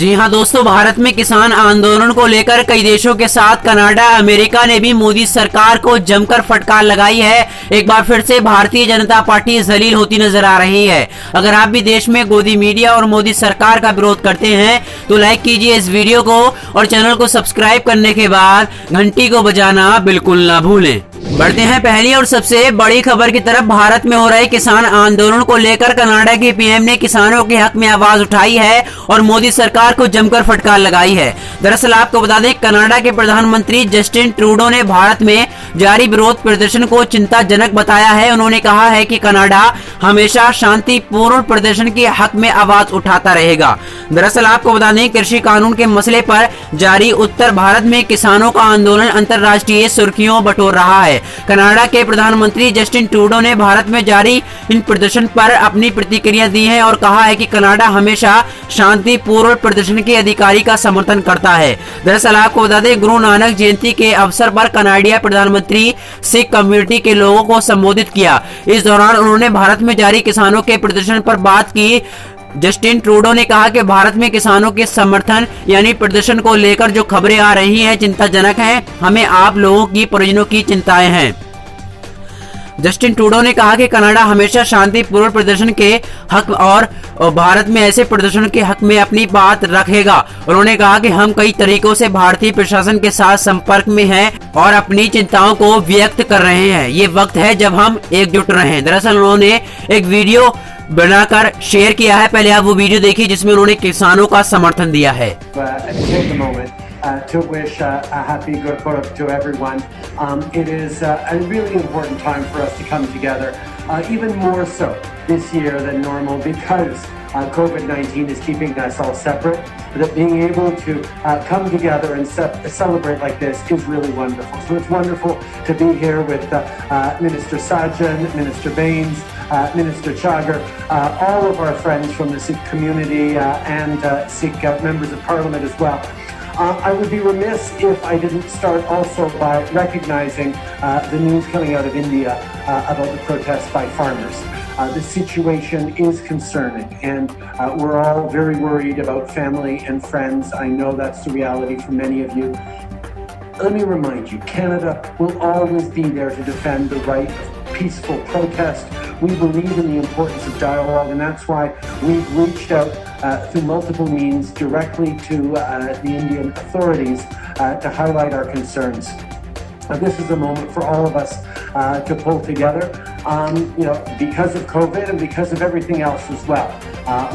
जी हां दोस्तों, भारत में किसान आंदोलन को लेकर कई देशों के साथ कनाडा, अमेरिका ने भी मोदी सरकार को जमकर फटकार लगाई है। एक बार फिर से भारतीय जनता पार्टी जलील होती नजर आ रही है। अगर आप भी देश में गोदी मीडिया और मोदी सरकार का विरोध करते हैं तो लाइक कीजिए इस वीडियो को और चैनल को सब्सक्राइब करने के बाद घंटी को बजाना बिल्कुल ना भूलें। बढ़ते हैं पहली और सबसे बड़ी खबर की तरफ। भारत में हो रहे किसान आंदोलन को लेकर कनाडा के पीएम ने किसानों के हक में आवाज उठाई है और मोदी सरकार को जमकर फटकार लगाई है। दरअसल आपको बता दें, कनाडा के प्रधानमंत्री जस्टिन ट्रूडो ने भारत में जारी विरोध प्रदर्शन को चिंताजनक बताया है। उन्होंने कहा है कि कनाडा हमेशा शांतिपूर्ण प्रदर्शन के हक में आवाज उठाता रहेगा। दरअसल आपको बता दें, कृषि कानून के मसले पर जारी उत्तर भारत में किसानों का आंदोलन अंतर्राष्ट्रीय सुर्खियों बटोर रहा है। कनाडा के प्रधानमंत्री जस्टिन ट्रूडो ने भारत में जारी इन प्रदर्शन पर अपनी प्रतिक्रिया दी है और कहा है कि कनाडा हमेशा शांतिपूर्ण प्रदर्शन के अधिकारी का समर्थन करता है। दरअसल आपको बता दें, गुरु नानक जयंती के अवसर पर कनाडिया प्रधानमंत्री सिख कम्युनिटी के लोगों को संबोधित किया। इस दौरान उन्होंने भारत में जारी किसानों के प्रदर्शन पर बात की। जस्टिन ट्रूडो ने कहा कि भारत में किसानों के समर्थन यानी प्रदर्शन को लेकर जो खबरें आ रही हैं चिंताजनक हैं। हमें आप लोगों की परिजनों की चिंताएं हैं। जस्टिन ट्रूडो ने कहा कि कनाडा हमेशा शांतिपूर्ण प्रदर्शन के हक और भारत में ऐसे प्रदर्शन के हक में अपनी बात रखेगा। उन्होंने कहा कि हम कई तरीकों से भारतीय प्रशासन के साथ संपर्क में हैं और अपनी चिंताओं को व्यक्त कर रहे हैं। ये वक्त है जब हम एकजुट रहें। दरअसल उन्होंने एक वीडियो बनाकर शेयर किया है। पहले आप वो वीडियो देखिए जिसमें उन्होंने किसानों का समर्थन दिया है। To wish a happy Gurpurab to everyone. It is a really important time for us to come together, even more so this year than normal because COVID-19 is keeping us all separate. But being able to come together and celebrate like this is really wonderful. So it's wonderful to be here with Minister Sajan, Minister Bains, Minister Chagar, all of our friends from the Sikh community and Sikh members of Parliament as well. I would be remiss if I didn't start also by recognizing the news coming out of India about the protests by farmers. The situation is concerning and we're all very worried about family and friends. I know that's the reality for many of you. Let me remind you, Canada will always be there to defend the right of peaceful protest. We believe in the importance of dialogue, and that's why we've reached out through multiple means directly to the Indian authorities to highlight our concerns. This is a moment for all of us to pull together, because of COVID and because of everything else as well.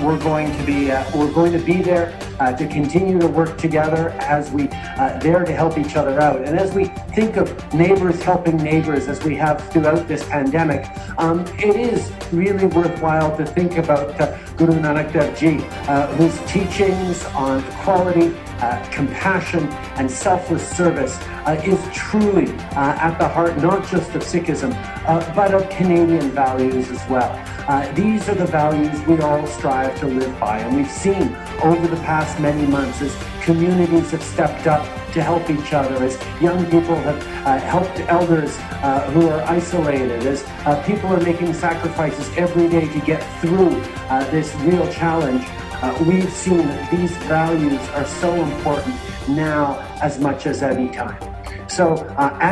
We're going to be there to continue to work together as we there to help each other out. And as we think of neighbors helping neighbors as we have throughout this pandemic, it is really worthwhile to think about Guru Nanak Dev Ji, whose teachings on equality, compassion and selfless service is truly at the heart not just of Sikhism but of Canadian values as well. These are the values we all strive to live by, and we've seen over the past many months as communities have stepped up to help each other, as young people have helped elders who are isolated, as people are making sacrifices every day to get through this real challenge. We've seen that these values are so important now as much as any time. So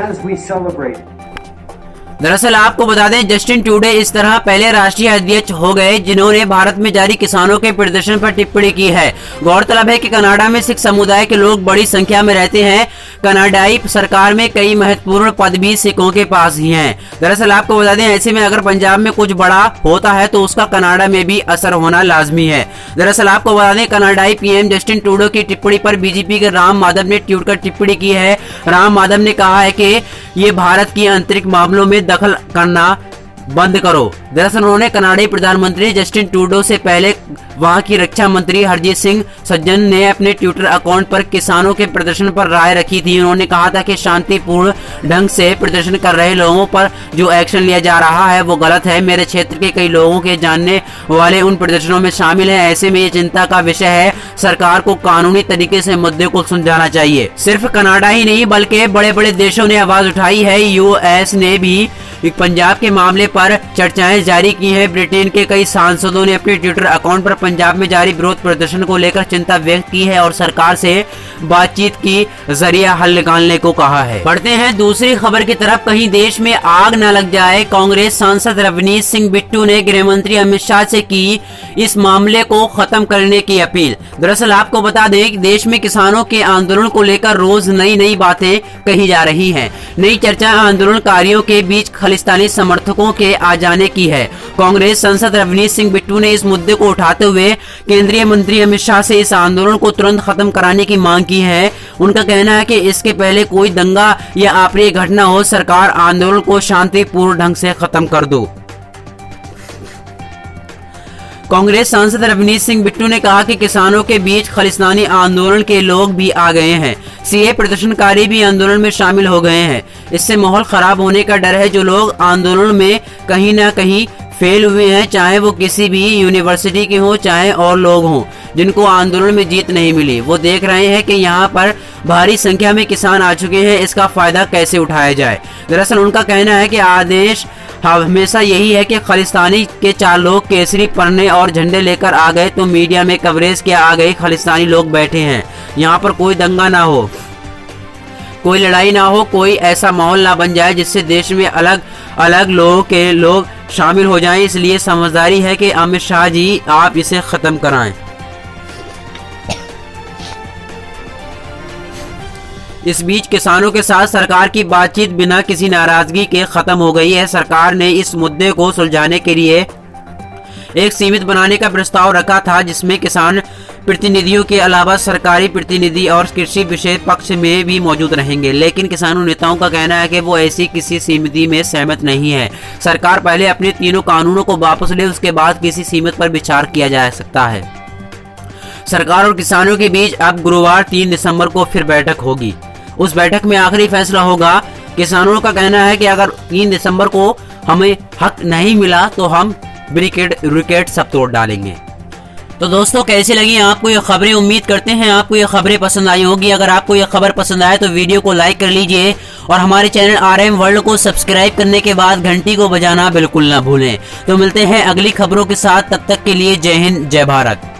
as we celebrate, दरअसल आपको बता दें, Justin Trudeau इस तरह पहले राष्ट्रीय अध्यक्ष हो गए जिन्होंने भारत में जारी किसानों के प्रदर्शन पर टिप्पणी की है। गौरतलब है कि कनाडा में सिख समुदाय के लोग बड़ी संख्या में रहते हैं। कनाडाई सरकार में कई महत्वपूर्ण पद भी सिखों के पास ही हैं। दरअसल आपको बता दें, ऐसे में अगर पंजाब में कुछ बड़ा होता है तो उसका कनाडा में भी असर होना लाजमी है। दरअसल आपको बता दें, कनाडाई पीएम जस्टिन ट्रूडो की टिप्पणी पर बीजेपी के राम माधव ने ट्वीट कर टिप्पणी की है। राम माधव ने कहा है कि ये भारत की आंतरिक मामलों में दखल करना बंद करो। दरअसल उन्होंने कनाडाई प्रधानमंत्री जस्टिन ट्रूडो से पहले वहां की रक्षा मंत्री हरजीत सिंह सज्जन ने अपने ट्विटर अकाउंट पर किसानों के प्रदर्शन पर राय रखी थी। उन्होंने कहा था कि शांतिपूर्ण ढंग से प्रदर्शन कर रहे लोगों पर जो एक्शन लिया जा रहा है वो गलत है। मेरे क्षेत्र के कई लोगों के जानने वाले उन प्रदर्शनों में शामिल हैं। ऐसे में ये चिंता का विषय है। सरकार को कानूनी तरीके से मुद्दे को सुलझाना चाहिए। सिर्फ कनाडा ही नहीं बल्कि बड़े बड़े देशों ने आवाज उठाई है। यूएस ने भी पंजाब के मामले पर चर्चाएं जारी की हैं। ब्रिटेन के कई सांसदों ने अपने ट्विटर अकाउंट पर पंजाब में जारी विरोध प्रदर्शन को लेकर चिंता व्यक्त की है और सरकार से बातचीत की जरिया हल निकालने को कहा है। बढ़ते हैं दूसरी खबर की तरफ। कहीं देश में आग न लग जाए, कांग्रेस सांसद रवनीश सिंह बिट्टू ने गृह मंत्री अमित शाह से की इस मामले को खत्म करने की अपील। दरअसल आपको बता दें कि देश में किसानों के आंदोलन को लेकर रोज नई नई बातें कही जा रही हैं। नई चर्चा आंदोलनकारियों के बीच खालिस्तानी समर्थकों के आ जाने की है। कांग्रेस सांसद रवनीश सिंह बिट्टू ने इस मुद्दे को उठाते हुए केंद्रीय मंत्री अमित शाह से इस आंदोलन को तुरंत खत्म कराने की मांग की है। उनका कहना है कि इसके पहले कोई दंगा या अप्रिय घटना हो, सरकार आंदोलन को शांतिपूर्ण ढंग से खत्म कर दो। कांग्रेस सांसद रवनीश सिंह बिट्टू ने कहा कि किसानों के बीच खालिस्तानी आंदोलन के लोग भी आ गए हैं। सीए प्रदर्शनकारी भी आंदोलन में शामिल हो गए हैं। इससे माहौल खराब होने का डर है। जो लोग आंदोलन में कहीं ना कहीं फेल हुए हैं, चाहे वो किसी भी यूनिवर्सिटी के हों, चाहे और लोग हों जिनको आंदोलन में जीत नहीं मिली, वो देख रहे हैं कि यहाँ पर भारी संख्या में किसान आ चुके हैं, इसका फायदा कैसे उठाया जाए। दरअसल उनका कहना है कि आदेश हमेशा यही है कि खालिस्तानी के 4 लोग केसरी पन्ने और झंडे लेकर आ गए तो मीडिया में कवरेज किया आ गए खालिस्तानी लोग बैठे हैं। यहाँ पर कोई दंगा ना हो, कोई लड़ाई ना हो, कोई ऐसा माहौल ना बन जाए जिससे देश में अलग अलग लोग शामिल हो जाएं। इसलिए समझदारी है कि अमित शाह जी आप इसे खत्म कराएं। इस बीच किसानों के साथ सरकार की बातचीत बिना किसी नाराजगी के खत्म हो गई है। सरकार ने इस मुद्दे को सुलझाने के लिए एक समिति बनाने का प्रस्ताव रखा था जिसमें किसान प्रतिनिधियों के अलावा सरकारी प्रतिनिधि और कृषि विषय पक्ष में भी मौजूद रहेंगे। लेकिन किसानों नेताओं का कहना है कि वो ऐसी किसी समिति में सहमत नहीं है। सरकार पहले अपने तीनों कानूनों को वापस ले, उसके बाद किसी समिति पर विचार किया जा सकता है। सरकार और किसानों के बीच अब गुरुवार 3 दिसंबर को फिर बैठक होगी। उस बैठक में आखिरी फैसला होगा। किसानों का कहना है कि अगर 3 दिसंबर को हमें हक नहीं मिला तो हम ब्रिकेट सब तोड़ डालेंगे। तो दोस्तों कैसी लगी आपको ये खबरें? उम्मीद करते हैं आपको ये खबरें पसंद आई होगी। अगर आपको ये खबर पसंद आए तो वीडियो को लाइक कर लीजिए और हमारे चैनल RM वर्ल्ड को सब्सक्राइब करने के बाद घंटी को बजाना बिल्कुल ना भूलें। तो मिलते हैं अगली खबरों के साथ, तब तक के लिए जय हिंद, जय भारत।